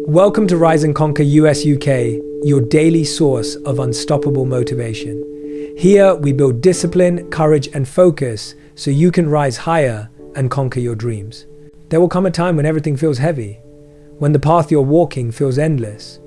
Welcome to Rise and Conquer US UK, your daily source of unstoppable motivation. Here we build discipline, courage and focus so you can rise higher and conquer your dreams. There will come a time when everything feels heavy, when the path you're walking feels endless,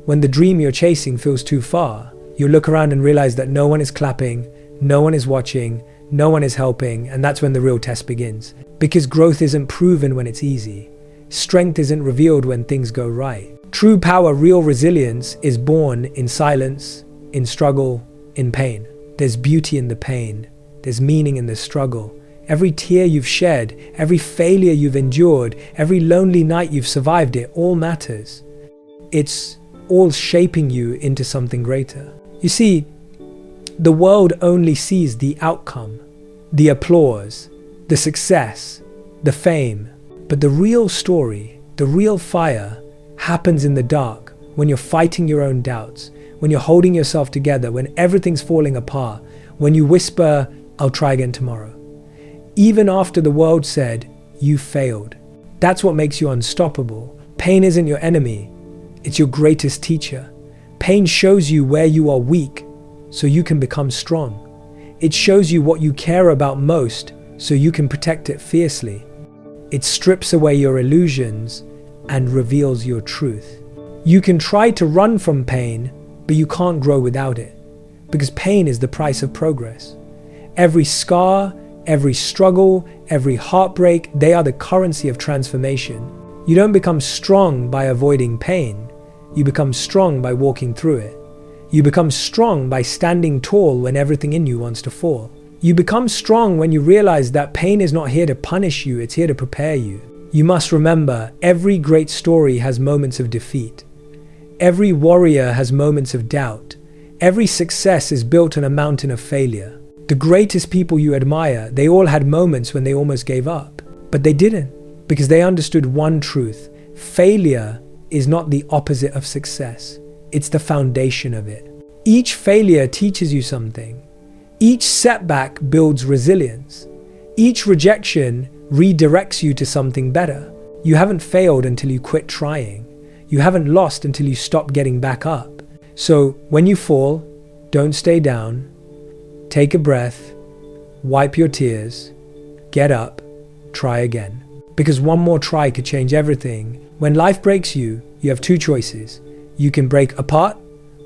when the dream you're chasing feels too far. You look around and realize that no one is clapping, no one is watching, no one is helping, and that's when the real test begins. Because growth isn't proven when it's easy. Strength isn't revealed when things go right. True power, real resilience is born in silence, in struggle, in pain. There's beauty in the pain. There's meaning in the struggle. Every tear you've shed, every failure you've endured, every lonely night you've survived, it all matters. It's all shaping you into something greater. You see, the world only sees the outcome, the applause, the success, the fame. But the real story, the real fire, happens in the dark, when you're fighting your own doubts, when you're holding yourself together, when everything's falling apart, when you whisper, "I'll try again tomorrow." Even after the world said, "You failed." That's what makes you unstoppable. Pain isn't your enemy, it's your greatest teacher. Pain shows you where you are weak, so you can become strong. It shows you what you care about most, so you can protect it fiercely. It strips away your illusions and reveals your truth. You can try to run from pain, but you can't grow without it, because pain is the price of progress. Every scar, every struggle, every heartbreak, they are the currency of transformation. You don't become strong by avoiding pain. You become strong by walking through it. You become strong by standing tall when everything in you wants to fall. You become strong when you realize that pain is not here to punish you, it's here to prepare you. You must remember, every great story has moments of defeat. Every warrior has moments of doubt. Every success is built on a mountain of failure. The greatest people you admire, they all had moments when they almost gave up. But they didn't, because they understood one truth. Failure is not the opposite of success. It's the foundation of it. Each failure teaches you something. Each setback builds resilience. Each rejection redirects you to something better. You haven't failed until you quit trying. You haven't lost until you stop getting back up. So when you fall, don't stay down. Take a breath, wipe your tears, get up, try again. Because one more try could change everything. When life breaks you, you have two choices. You can break apart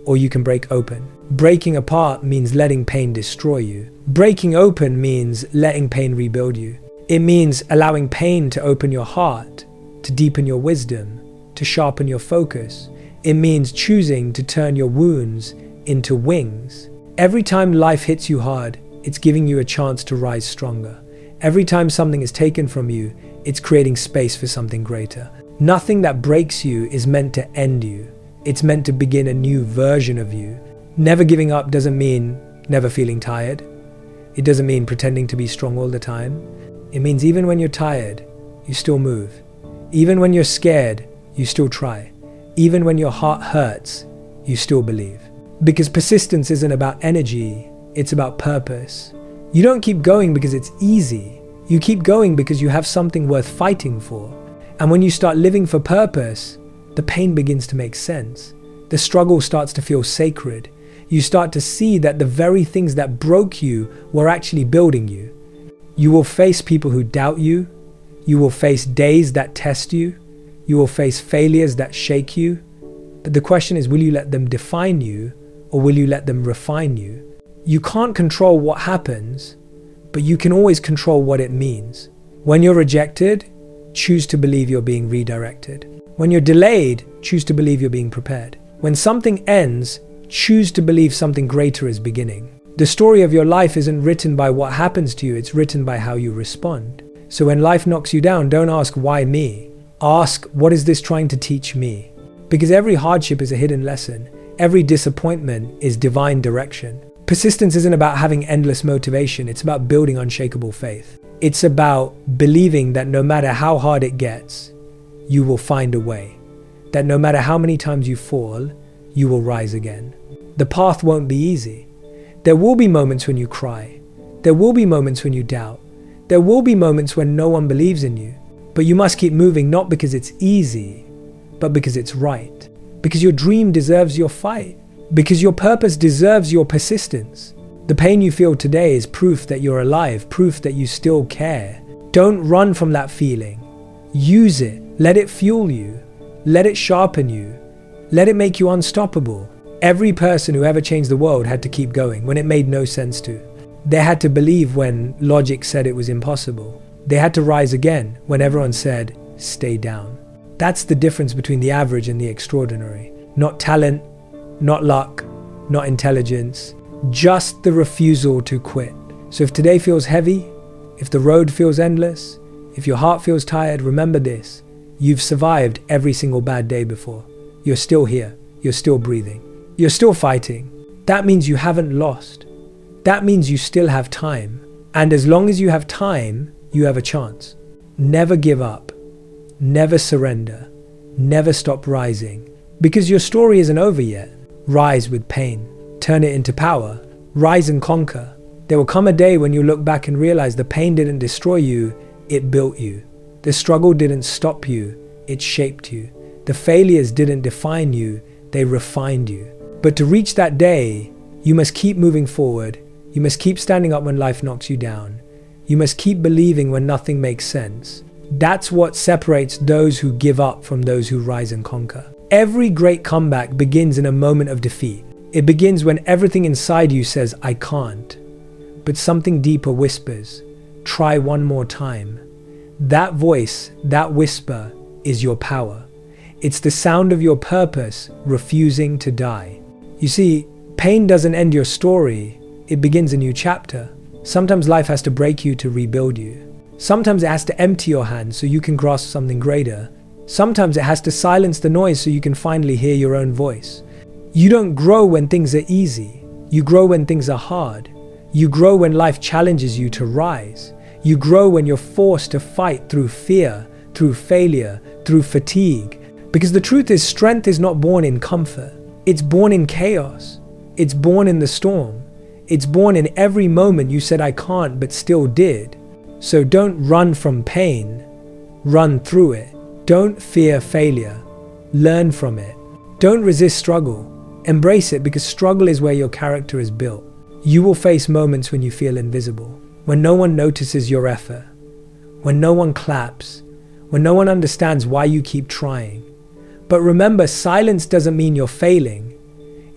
or you can break open. Breaking apart means letting pain destroy you. Breaking open means letting pain rebuild you. It means allowing pain to open your heart, to deepen your wisdom, to sharpen your focus. It means choosing to turn your wounds into wings. Every time life hits you hard, it's giving you a chance to rise stronger. Every time something is taken from you, it's creating space for something greater. Nothing that breaks you is meant to end you. It's meant to begin a new version of you. Never giving up doesn't mean never feeling tired. It doesn't mean pretending to be strong all the time. It means even when you're tired, you still move. Even when you're scared, you still try. Even when your heart hurts, you still believe. Because persistence isn't about energy, it's about purpose. You don't keep going because it's easy. You keep going because you have something worth fighting for. And when you start living for purpose, the pain begins to make sense. The struggle starts to feel sacred. You start to see that the very things that broke you were actually building you. You will face people who doubt you. You will face days that test you. You will face failures that shake you. But the question is, will you let them define you or will you let them refine you? You can't control what happens, but you can always control what it means. When you're rejected, choose to believe you're being redirected. When you're delayed, choose to believe you're being prepared. When something ends, choose to believe something greater is beginning. The story of your life isn't written by what happens to you, it's written by how you respond. So when life knocks you down, don't ask, why me? Ask, what is this trying to teach me? Because every hardship is a hidden lesson. Every disappointment is divine direction. Persistence isn't about having endless motivation, it's about building unshakable faith. It's about believing that no matter how hard it gets, you will find a way. That no matter how many times you fall, you will rise again. The path won't be easy. There will be moments when you cry. There will be moments when you doubt. There will be moments when no one believes in you. But you must keep moving, not because it's easy, but because it's right. Because your dream deserves your fight. Because your purpose deserves your persistence. The pain you feel today is proof that you're alive, proof that you still care. Don't run from that feeling. Use it. Let it fuel you. Let it sharpen you. Let it make you unstoppable. Every person who ever changed the world had to keep going when it made no sense to. They had to believe when logic said it was impossible. They had to rise again when everyone said, stay down. That's the difference between the average and the extraordinary. Not talent, not luck, not intelligence, just the refusal to quit. So if today feels heavy, if the road feels endless, if your heart feels tired, remember this. You've survived every single bad day before. You're still here. You're still breathing. You're still fighting. That means you haven't lost. That means you still have time. And as long as you have time, you have a chance. Never give up. Never surrender. Never stop rising. Because your story isn't over yet. Rise with pain. Turn it into power. Rise and conquer. There will come a day when you look back and realize the pain didn't destroy you, it built you. The struggle didn't stop you, it shaped you. The failures didn't define you, they refined you. But to reach that day, you must keep moving forward. You must keep standing up when life knocks you down. You must keep believing when nothing makes sense. That's what separates those who give up from those who rise and conquer. Every great comeback begins in a moment of defeat. It begins when everything inside you says, I can't. But something deeper whispers, try one more time. That voice, that whisper, is your power. It's the sound of your purpose refusing to die. You see, pain doesn't end your story, it begins a new chapter. Sometimes life has to break you to rebuild you. Sometimes it has to empty your hands so you can grasp something greater. Sometimes it has to silence the noise so you can finally hear your own voice. You don't grow when things are easy. You grow when things are hard. You grow when life challenges you to rise. You grow when you're forced to fight through fear, through failure, through fatigue. Because the truth is, strength is not born in comfort. It's born in chaos. It's born in the storm. It's born in every moment you said I can't but still did. So don't run from pain. Run through it. Don't fear failure. Learn from it. Don't resist struggle. Embrace it, because struggle is where your character is built. You will face moments when you feel invisible, when no one notices your effort, when no one claps, when no one understands why you keep trying. But remember, silence doesn't mean you're failing.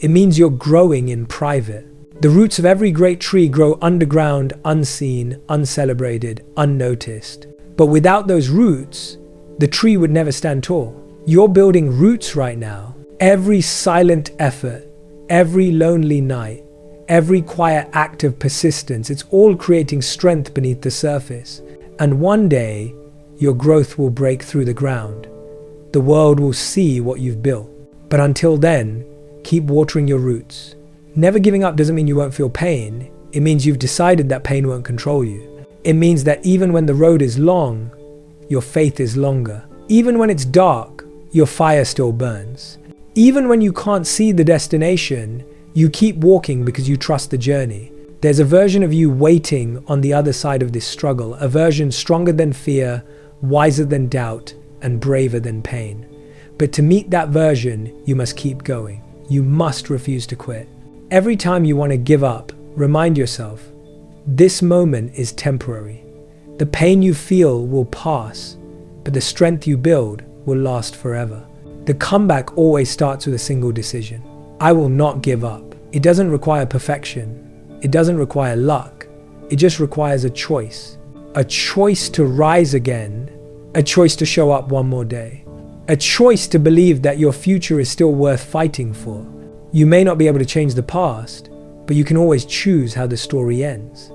It means you're growing in private. The roots of every great tree grow underground, unseen, uncelebrated, unnoticed. But without those roots, the tree would never stand tall. You're building roots right now. Every silent effort, every lonely night, every quiet act of persistence, it's all creating strength beneath the surface. And one day, your growth will break through the ground. The world will see what you've built. But until then, keep watering your roots. Never giving up doesn't mean you won't feel pain. It means you've decided that pain won't control you. It means that even when the road is long, your faith is longer. Even when it's dark, your fire still burns. Even when you can't see the destination, you keep walking because you trust the journey. There's a version of you waiting on the other side of this struggle, a version stronger than fear, wiser than doubt, and braver than pain. But to meet that version, you must keep going. You must refuse to quit. Every time you want to give up, remind yourself, this moment is temporary. The pain you feel will pass, but the strength you build will last forever. The comeback always starts with a single decision. I will not give up. It doesn't require perfection. It doesn't require luck. It just requires a choice. A choice to rise again. A choice to show up one more day. A choice to believe that your future is still worth fighting for. You may not be able to change the past, but you can always choose how the story ends.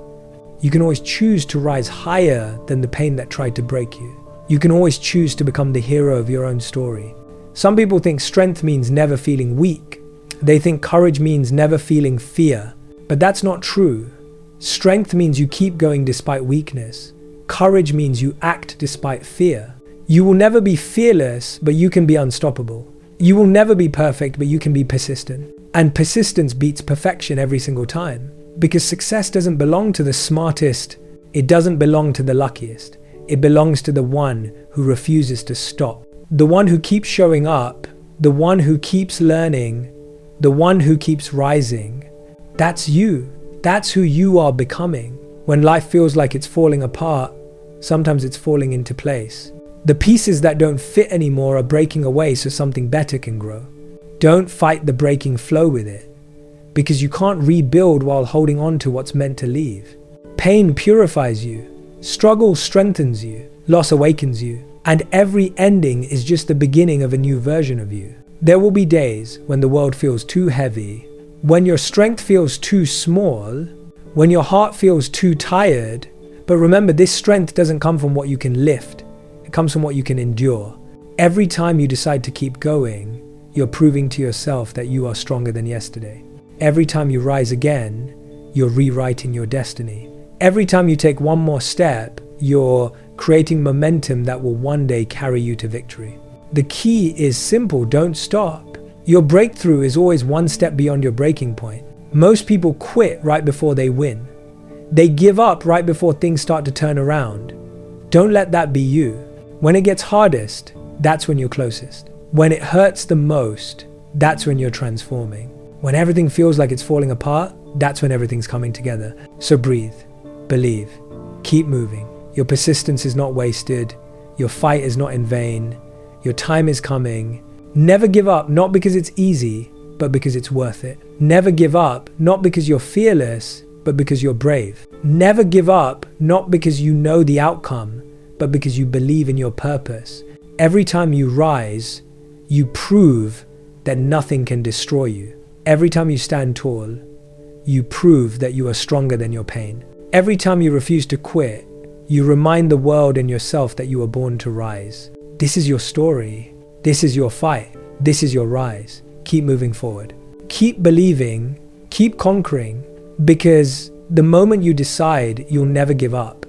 You can always choose to rise higher than the pain that tried to break you. You can always choose to become the hero of your own story. Some people think strength means never feeling weak. They think courage means never feeling fear. But that's not true. Strength means you keep going despite weakness. Courage means you act despite fear. You will never be fearless, but you can be unstoppable. You will never be perfect, but you can be persistent. And persistence beats perfection every single time. Because success doesn't belong to the smartest. It doesn't belong to the luckiest. It belongs to the one who refuses to stop. the one who keeps showing up, the one who keeps learning, the one who keeps rising. That's you. That's who you are becoming. When life feels like it's falling apart, sometimes it's falling into place. The pieces that don't fit anymore are breaking away so something better can grow. Don't fight the breaking flow with it, because you can't rebuild while holding on to what's meant to leave. Pain purifies you, struggle strengthens you, loss awakens you, and every ending is just the beginning of a new version of you. There will be days when the world feels too heavy, when your strength feels too small, when your heart feels too tired. But remember, this strength doesn't come from what you can lift. It comes from what you can endure. Every time you decide to keep going, you're proving to yourself that you are stronger than yesterday. Every time you rise again, you're rewriting your destiny. Every time you take one more step, you're creating momentum that will one day carry you to victory. The key is simple: don't stop. Your breakthrough is always one step beyond your breaking point. Most people quit right before they win. They give up right before things start to turn around. Don't let that be you. When it gets hardest, that's when you're closest. When it hurts the most, that's when you're transforming. When everything feels like it's falling apart, that's when everything's coming together. So breathe, believe, keep moving. Your persistence is not wasted. Your fight is not in vain. Your time is coming. Never give up, not because it's easy, but because it's worth it. Never give up, not because you're fearless, but because you're brave. Never give up, not because you know the outcome, but because you believe in your purpose. Every time you rise, you prove that nothing can destroy you. Every time you stand tall, you prove that you are stronger than your pain. Every time you refuse to quit, you remind the world and yourself that you were born to rise. This is your story. This is your fight. This is your rise. Keep moving forward. Keep believing. Keep conquering. Because the moment you decide you'll never give up,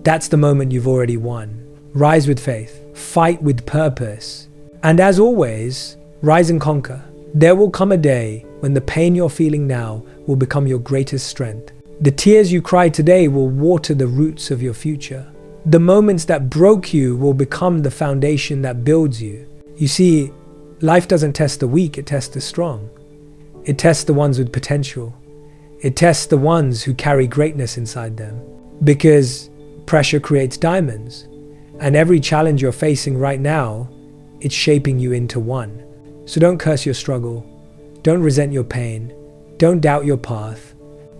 that's the moment you've already won. Rise with faith. Fight with purpose. And as always, rise and conquer. There will come a day when the pain you're feeling now will become your greatest strength. The tears you cry today will water the roots of your future. The moments that broke you will become the foundation that builds you. You see, life doesn't test the weak, it tests the strong. It tests the ones with potential. It tests the ones who carry greatness inside them. Because pressure creates diamonds. And every challenge you're facing right now, it's shaping you into one. So don't curse your struggle. Don't resent your pain. Don't doubt your path.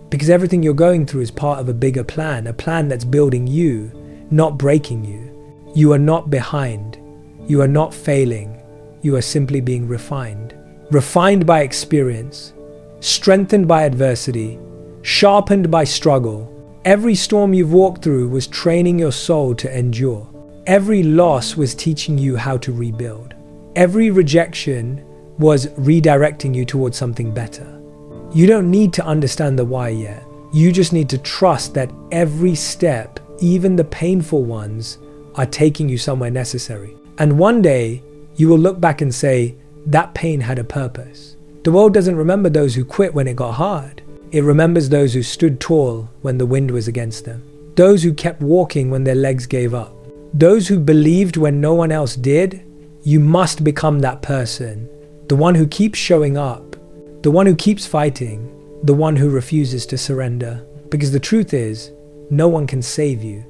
Because everything you're going through is part of a bigger plan, a plan that's building you, not breaking you. You are not behind. You are not failing. You are simply being refined. Refined by experience, strengthened by adversity, sharpened by struggle. Every storm you've walked through was training your soul to endure. Every loss was teaching you how to rebuild. Every rejection was redirecting you towards something better. You don't need to understand the why yet. You just need to trust that every step, even the painful ones, are taking you somewhere necessary. And one day, you will look back and say, that pain had a purpose. The world doesn't remember those who quit when it got hard. It remembers those who stood tall when the wind was against them. Those who kept walking when their legs gave up. Those who believed when no one else did. You must become that person. The one who keeps showing up. The one who keeps fighting. The one who refuses to surrender. Because the truth is, no one can save you.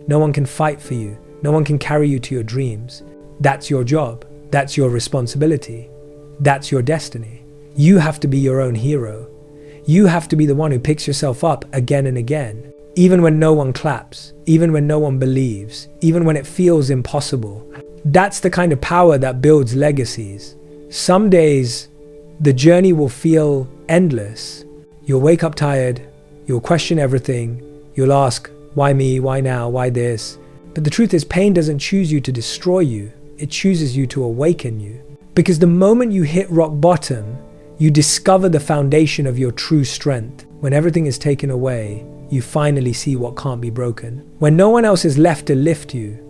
No one can fight for you. No one can carry you to your dreams. That's your job. That's your responsibility. That's your destiny. You have to be your own hero. You have to be the one who picks yourself up again and again. Even when no one claps. Even when no one believes. Even when it feels impossible. That's the kind of power that builds legacies. Some days, the journey will feel endless. You'll wake up tired. You'll question everything. You'll ask, why me? Why now? Why this? But the truth is, pain doesn't choose you to destroy you. It chooses you to awaken you. Because the moment you hit rock bottom, you discover the foundation of your true strength. When everything is taken away, you finally see what can't be broken. When no one else is left to lift you,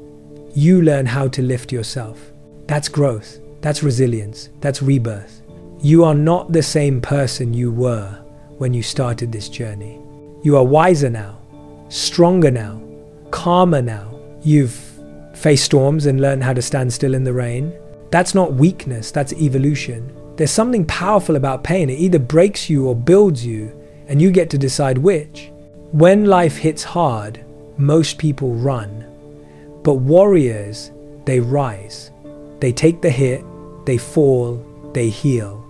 you learn how to lift yourself. That's growth. That's resilience. That's rebirth. You are not the same person you were when you started this journey. You are wiser now, stronger now, calmer now. You've face storms and learn how to stand still in the rain. That's not weakness, that's evolution. There's something powerful about pain. It either breaks you or builds you, and you get to decide which. When life hits hard, most people run. But warriors, they rise. They take the hit, they fall, they heal,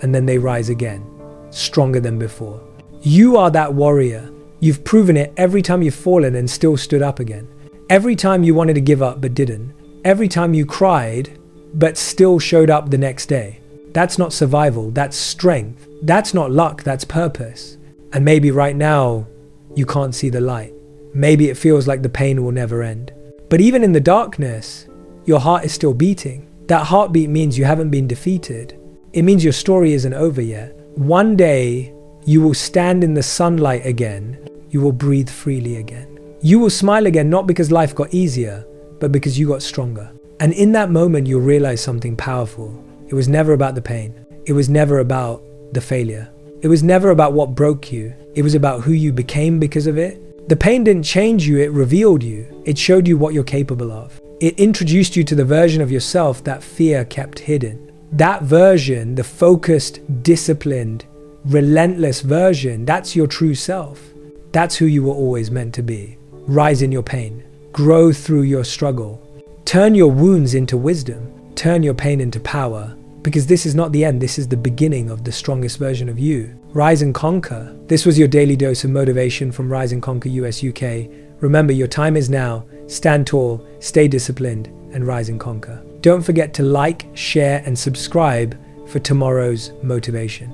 and then they rise again, stronger than before. You are that warrior. You've proven it every time you've fallen and still stood up again. Every time you wanted to give up but didn't. Every time you cried but still showed up the next day. That's not survival, that's strength. That's not luck, that's purpose. And maybe right now, you can't see the light. Maybe it feels like the pain will never end. But even in the darkness, your heart is still beating. That heartbeat means you haven't been defeated. It means your story isn't over yet. One day, you will stand in the sunlight again. You will breathe freely again. You will smile again, not because life got easier, but because you got stronger. And in that moment, you'll realize something powerful. It was never about the pain. It was never about the failure. It was never about what broke you. It was about who you became because of it. The pain didn't change you, it revealed you. It showed you what you're capable of. It introduced you to the version of yourself that fear kept hidden. That version, the focused, disciplined, relentless version, that's your true self. That's who you were always meant to be. Rise in your pain. Grow through your struggle. Turn your wounds into wisdom. Turn your pain into power. Because this is not the end, this is the beginning of the strongest version of you. Rise and conquer. This was your daily dose of motivation from Rise and Conquer US UK. Remember, your time is now. Stand tall, stay disciplined, and rise and conquer. Don't forget to like, share, and subscribe for tomorrow's motivation.